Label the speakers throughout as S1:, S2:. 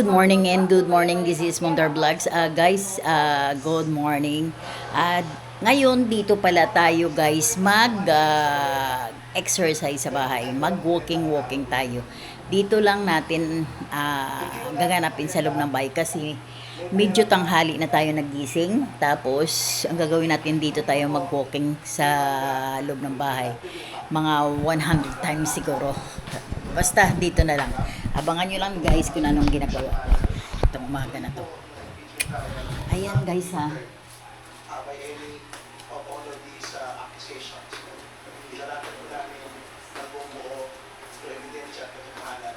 S1: good morning and good morning. This is Montar Vlogs. Guys, good morning. Ngayon, dito pala tayo guys mag-exercise sa bahay. Mag-walking tayo. Dito lang natin gaganapin sa loob ng bahay kasi medyo tanghali na tayo nagising. Tapos, ang gagawin natin dito tayo mag-walking sa loob ng bahay. Mga 100 times siguro. Basta dito na lang. Abangan nyo lang guys kung anong ginagawa ko. Itong umaga na to. Ayan guys ha.
S2: By any of all of these accusations, ilalapit po namin ng buong buo to ebidensya at katotohanan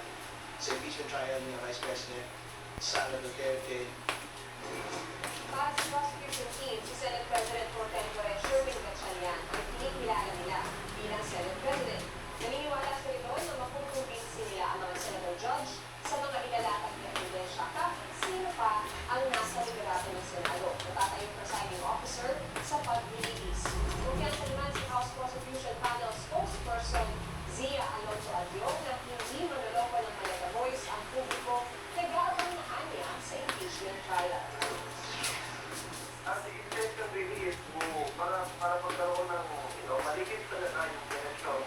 S2: sa impeachment trial ni Vice President Sara Duterte.
S3: Para sa prosecution team, si Senate President Pro Tempore Sherwin Gatchalian ang kinikilala nila bilang Senate President. Naniniwala sa ito na makukumbinsi nila ang mga senator judge sa mga ilalatag na ebidensya kahit sino pa ang nasa liderato ng Senado. Natatayong presiding officer sa pag-release. Kumpiyansa naman si House Prosecution Panel spokesperson Zia Alonso Adyong na hindi manoloko ng Malaga Voice ang publiko nag-aabang na kanya sa impeachment trial.
S4: At the intention really is para pagkaroon ng maligid talaga yung direction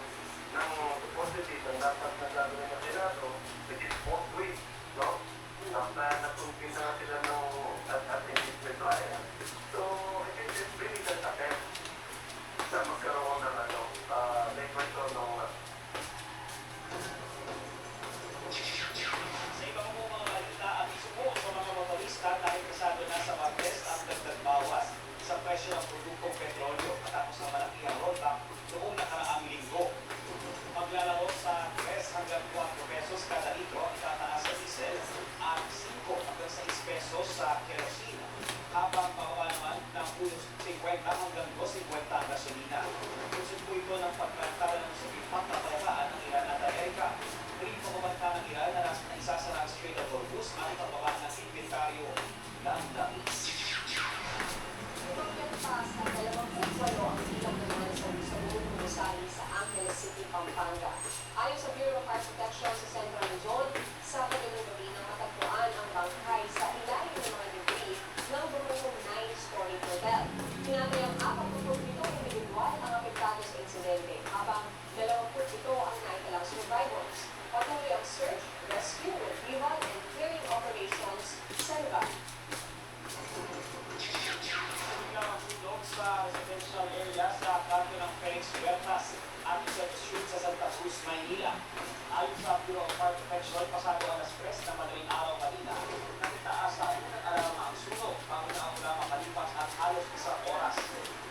S4: ng supposedly ng dapat na gagawin ng Senado, which is forthwith, no? Na-confine na sila ng at impeachment trial. So, I think it's really just a test sa magkaroon ng record ng
S5: Sa iba po mga balita, abiso po sa mga motorista dahil kasado na sa Martes ang dagdag bawas sa presyo ng produktong petrolyo matapos ng malakihang rollback noong nakaraang linggo. Maglalaro sa 3 hanggang 4 pesos kada litro ang itataas sa diesel at 5 hanggang 6 pesos sa kerosene. Habang pababa naman ng ulos 50 hanggang 250 ang gasolina. Kusog po ito ng pagkantara ng sumipat na palagaan ng Iran at Amerika. Rin pababanta ng Iran na naisasara ang Strait of Hormuz at pababa ng inventaryo ng langis.
S3: Tumangyan pa sa 28 ang ilang naman sa buong Musali sa Angeles City, Pampanga. Ayon sa Bureau of Fire Protection sa Central Luzon, sa kagaling gabi nang matagpuan ang bangkay sa ilalim ng mga debris ng bumukong 9-story hotel. Tinatayang 47 individual ang apektado sa insidente, habang 27 ang naitalang survivors. Patuloy ang search, rescue, retrieval, and clearing operations sa lugar.
S5: Biglang ang sunog sa residential area sa kanto ng Felix Huertas at Joseph Street sa Santa Cruz, Maynila. Ayon sa Bureau of Fire Protection, pasado alas 3 na madaling araw kanina, nakitaas sa unang alarma ang sunog bago na ang mula makalipas at halos isang oras.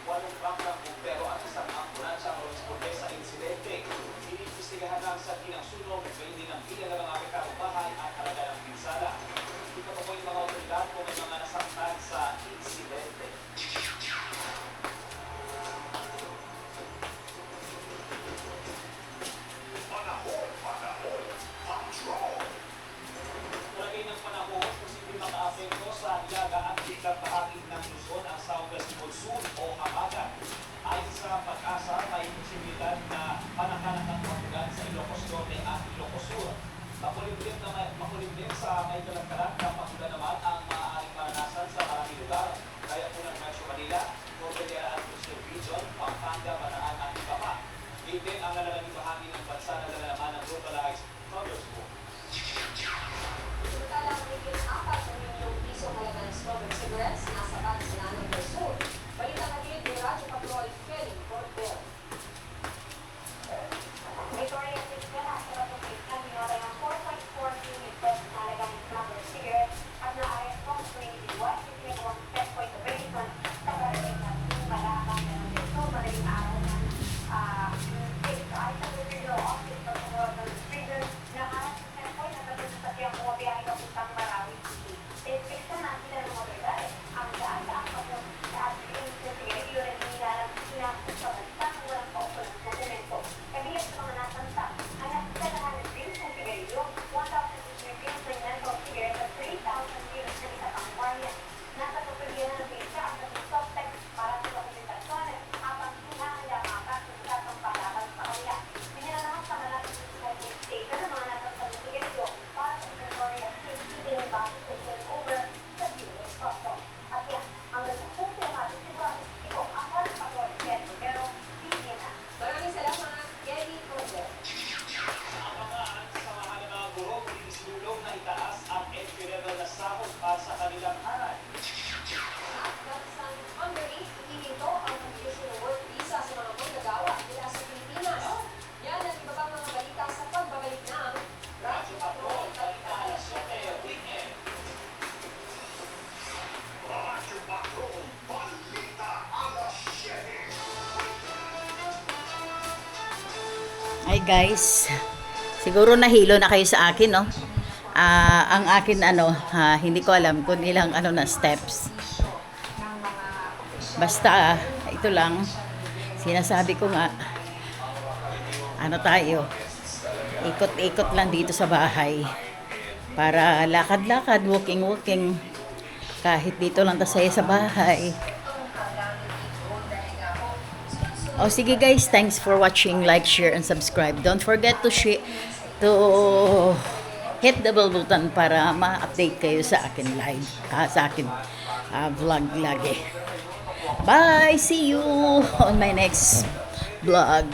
S5: 8 truck ng bumbero at isang ambulansya ang responde sa insidente. Iniimbestigahan ng sanhi ng sunog, gayon din ang pila ng mga apektadong bahay at halaga ng pinsala. Ito pa po yung mga otoridad kung may mga nasaktan sa insidente. Tulagay ng panahon, posibleng makaapekto sa Hilaga at biglang bahagi ng Luzon ang Southwest Monsoon o Amagan. Ayon sa Pag-asa, may posibilidad na panakanak ng pagkugan sa Ilocos Norte at Ilocos Sur. Makulimlim sa may kalagkalat na pagkugan naman ang maaaring maranasan sa maraming lugar. Kaya po ng Metro Manila, Cordillera at Luzon Region, Pampanga, Bataan at iba pa. Hindi ang nalalaging bahagi ng bansa na nalalaman ng localized thunderstorm.
S3: Samantala, higit 4 milyong piso halaga ng smuggled cigarettes nasa Pangasinan ng Quezon. Balita natin ni Radyo Patrol Kelly Cordell.
S6: Victoria Fiscal at Saratoga na binatay ng 4.4 million pesos na halaga ng smuggled cigarettes at na-arrest po sa individual sa ginagawang checkpoint operation sa barangay ng Malabang ng Quezon madaling araw ng 6
S1: Ay guys, siguro nahilo na kayo sa akin, no? Ang akin hindi ko alam kung ilang na steps. Basta ito lang, sinasabi ko nga, tayo, ikot-ikot lang dito sa bahay. Para lakad-lakad, walking-walking. Kahit dito lang tayo sa bahay. Oh, sige guys, thanks for watching. Like, share, and subscribe. Don't forget to hit the bell button para ma-update kayo sa akin live, sa akin vlog lagi. Bye! See you on my next vlog.